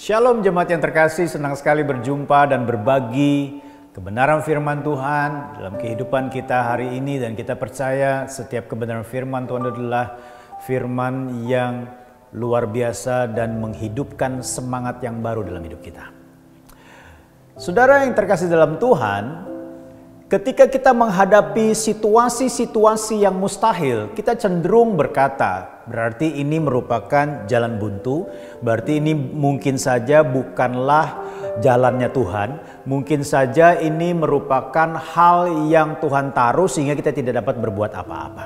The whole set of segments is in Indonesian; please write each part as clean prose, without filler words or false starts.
Shalom jemaat yang terkasih, senang sekali berjumpa dan berbagi kebenaran firman Tuhan dalam kehidupan kita hari ini. Dan kita percaya setiap kebenaran firman Tuhan adalah firman yang luar biasa dan menghidupkan semangat yang baru dalam hidup kita. Saudara yang terkasih dalam Tuhan, ketika kita menghadapi situasi-situasi yang mustahil, kita cenderung berkata, berarti ini merupakan jalan buntu, berarti ini mungkin saja bukanlah jalannya Tuhan, mungkin saja ini merupakan hal yang Tuhan taruh sehingga kita tidak dapat berbuat apa-apa.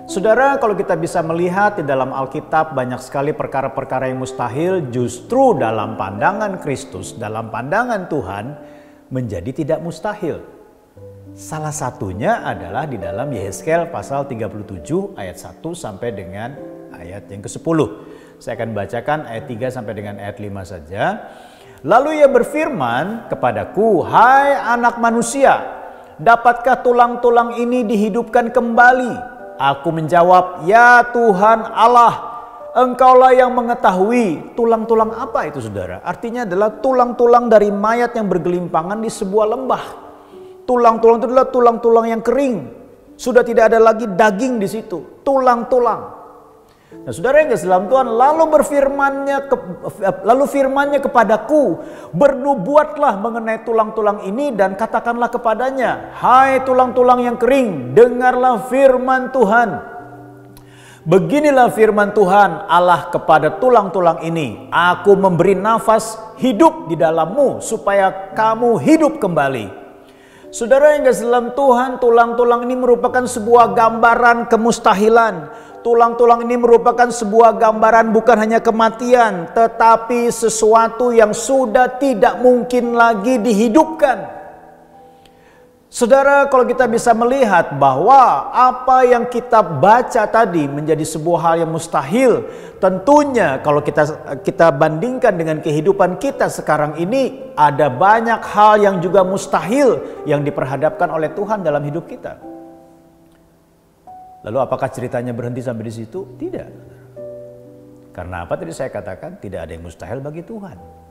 Saudara, kalau kita bisa melihat di dalam Alkitab banyak sekali perkara-perkara yang mustahil justru dalam pandangan Kristus, dalam pandangan Tuhan menjadi tidak mustahil. Salah satunya adalah di dalam Yehezkel pasal 37 ayat 1 sampai dengan ayat yang ke-10. Saya akan bacakan ayat 3 sampai dengan ayat 5 saja. Lalu ia berfirman kepadaku, "Hai anak manusia, dapatkah tulang-tulang ini dihidupkan kembali?" Aku menjawab, "Ya Tuhan Allah, Engkaulah yang mengetahui." Tulang-tulang apa itu, saudara? Artinya adalah tulang-tulang dari mayat yang bergelimpangan di sebuah lembah. Tulang-tulang itu adalah tulang-tulang yang kering. Sudah tidak ada lagi daging di situ. Tulang-tulang. Nah, saudara yang kasih dalam Tuhan, lalu firman-Nya kepadaku, "Bernubuatlah mengenai tulang-tulang ini dan katakanlah kepadanya, hai tulang-tulang yang kering, dengarlah firman Tuhan. Beginilah firman Tuhan Allah kepada tulang-tulang ini, aku memberi nafas hidup di dalammu supaya kamu hidup kembali." Saudara yang kasih dalam Tuhan, tulang-tulang ini merupakan sebuah gambaran kemustahilan. Tulang-tulang ini merupakan sebuah gambaran bukan hanya kematian, tetapi sesuatu yang sudah tidak mungkin lagi dihidupkan. Saudara, kalau kita bisa melihat bahwa apa yang kita baca tadi menjadi sebuah hal yang mustahil, tentunya kalau kita bandingkan dengan kehidupan kita sekarang ini, ada banyak hal yang juga mustahil yang diperhadapkan oleh Tuhan dalam hidup kita. Lalu apakah ceritanya berhenti sampai di situ? Tidak. Karena apa tadi saya katakan, tidak ada yang mustahil bagi Tuhan.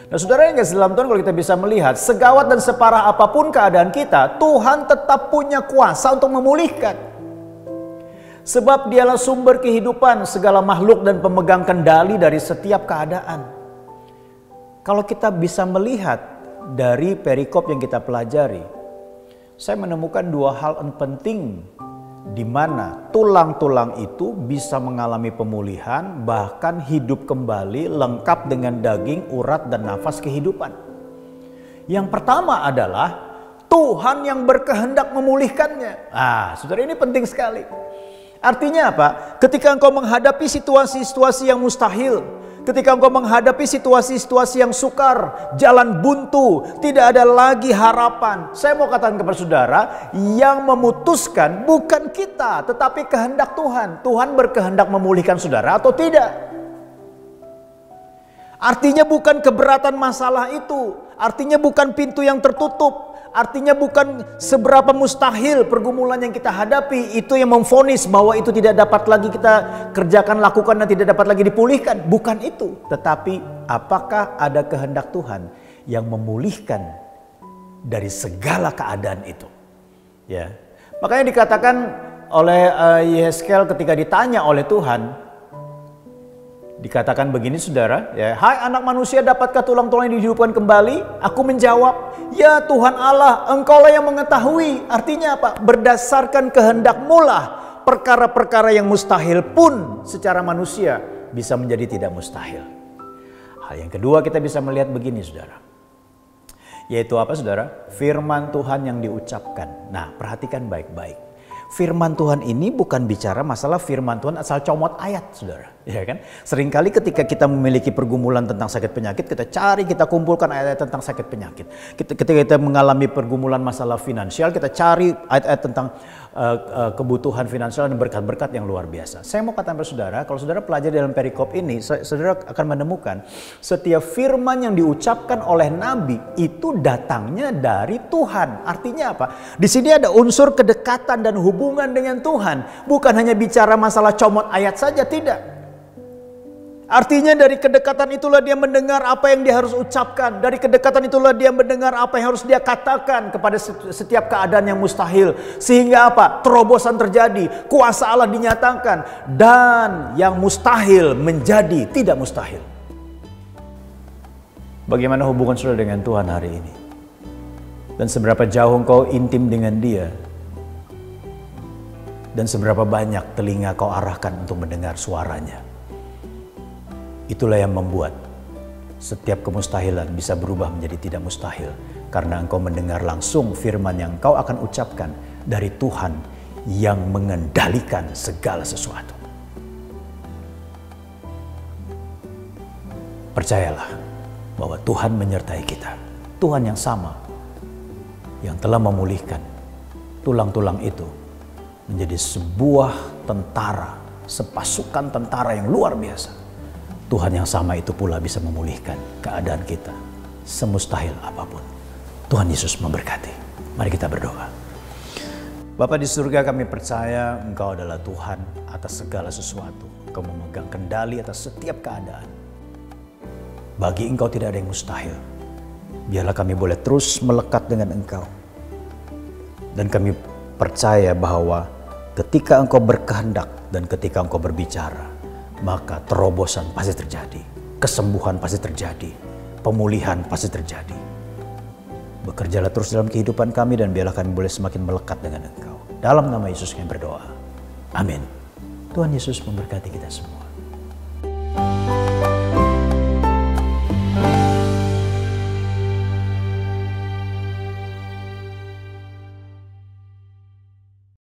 Nah, saudara yang kasih dalam Tuhan, kalau kita bisa melihat segawat dan separah apapun keadaan kita, Tuhan tetap punya kuasa untuk memulihkan. Sebab Dialah sumber kehidupan segala makhluk dan pemegang kendali dari setiap keadaan. Kalau kita bisa melihat dari perikop yang kita pelajari, saya menemukan dua hal penting di mana tulang-tulang itu bisa mengalami pemulihan, bahkan hidup kembali lengkap dengan daging, urat, dan nafas kehidupan. Yang pertama adalah Tuhan yang berkehendak memulihkannya. Saudara, ini penting sekali. Artinya apa? Ketika engkau menghadapi situasi-situasi yang mustahil, ketika engkau menghadapi situasi-situasi yang sukar, jalan buntu, tidak ada lagi harapan. Saya mau katakan kepada saudara, yang memutuskan bukan kita, tetapi kehendak Tuhan. Tuhan berkehendak memulihkan saudara atau tidak. Artinya bukan keberatan masalah itu. Artinya bukan pintu yang tertutup. Artinya bukan seberapa mustahil pergumulan yang kita hadapi itu yang memvonis bahwa itu tidak dapat lagi kita kerjakan, lakukan, dan tidak dapat lagi dipulihkan. Bukan itu. Tetapi apakah ada kehendak Tuhan yang memulihkan dari segala keadaan itu? Ya. Makanya dikatakan oleh Yehezkel ketika ditanya oleh Tuhan, dikatakan begini, saudara, ya, "Hai anak manusia, dapatkah tulang-tulang ini dihidupkan kembali?" Aku menjawab, "Ya Tuhan Allah, Engkaulah yang mengetahui." Artinya apa? Berdasarkan kehendak-Mu lah perkara-perkara yang mustahil pun secara manusia bisa menjadi tidak mustahil. Hal yang kedua kita bisa melihat begini, saudara. Yaitu apa, saudara? Firman Tuhan yang diucapkan. Nah, perhatikan baik-baik. Firman Tuhan ini bukan bicara masalah firman Tuhan asal comot ayat, saudara. Ya kan? Seringkali ketika kita memiliki pergumulan tentang sakit penyakit, kita kumpulkan ayat-ayat tentang sakit penyakit. Ketika kita mengalami pergumulan masalah finansial, kita cari ayat-ayat tentang kebutuhan finansial dan berkat-berkat yang luar biasa. Saya mau katakan kepada saudara, kalau saudara pelajari dalam perikop ini, saudara akan menemukan setiap firman yang diucapkan oleh Nabi itu datangnya dari Tuhan. Artinya apa? Di sini ada unsur kedekatan dan hubungan dengan Tuhan. Bukan hanya bicara masalah comot ayat saja, tidak. Artinya dari kedekatan itulah dia mendengar apa yang dia harus ucapkan. Dari kedekatan itulah dia mendengar apa yang harus dia katakan kepada setiap keadaan yang mustahil. Sehingga apa? Terobosan terjadi, kuasa Allah dinyatakan, dan yang mustahil menjadi tidak mustahil. Bagaimana hubungan saudara dengan Tuhan hari ini? Dan seberapa jauh engkau intim dengan Dia? Dan seberapa banyak telinga kau arahkan untuk mendengar suaranya? Itulah yang membuat setiap kemustahilan bisa berubah menjadi tidak mustahil. Karena engkau mendengar langsung firman yang kau akan ucapkan dari Tuhan yang mengendalikan segala sesuatu. Percayalah bahwa Tuhan menyertai kita. Tuhan yang sama, yang telah memulihkan tulang-tulang itu menjadi sebuah tentara, sepasukan tentara yang luar biasa. Tuhan yang sama itu pula bisa memulihkan keadaan kita, semustahil apapun. Tuhan Yesus memberkati. Mari kita berdoa. Bapa di surga, kami percaya Engkau adalah Tuhan atas segala sesuatu. Engkau memegang kendali atas setiap keadaan. Bagi Engkau tidak ada yang mustahil. Biarlah kami boleh terus melekat dengan Engkau. Dan kami percaya bahwa ketika Engkau berkehendak dan ketika Engkau berbicara, maka terobosan pasti terjadi, kesembuhan pasti terjadi, pemulihan pasti terjadi. Bekerjalah terus dalam kehidupan kami dan biarlah kami boleh semakin melekat dengan Engkau. Dalam nama Yesus kami berdoa. Amin. Tuhan Yesus memberkati kita semua.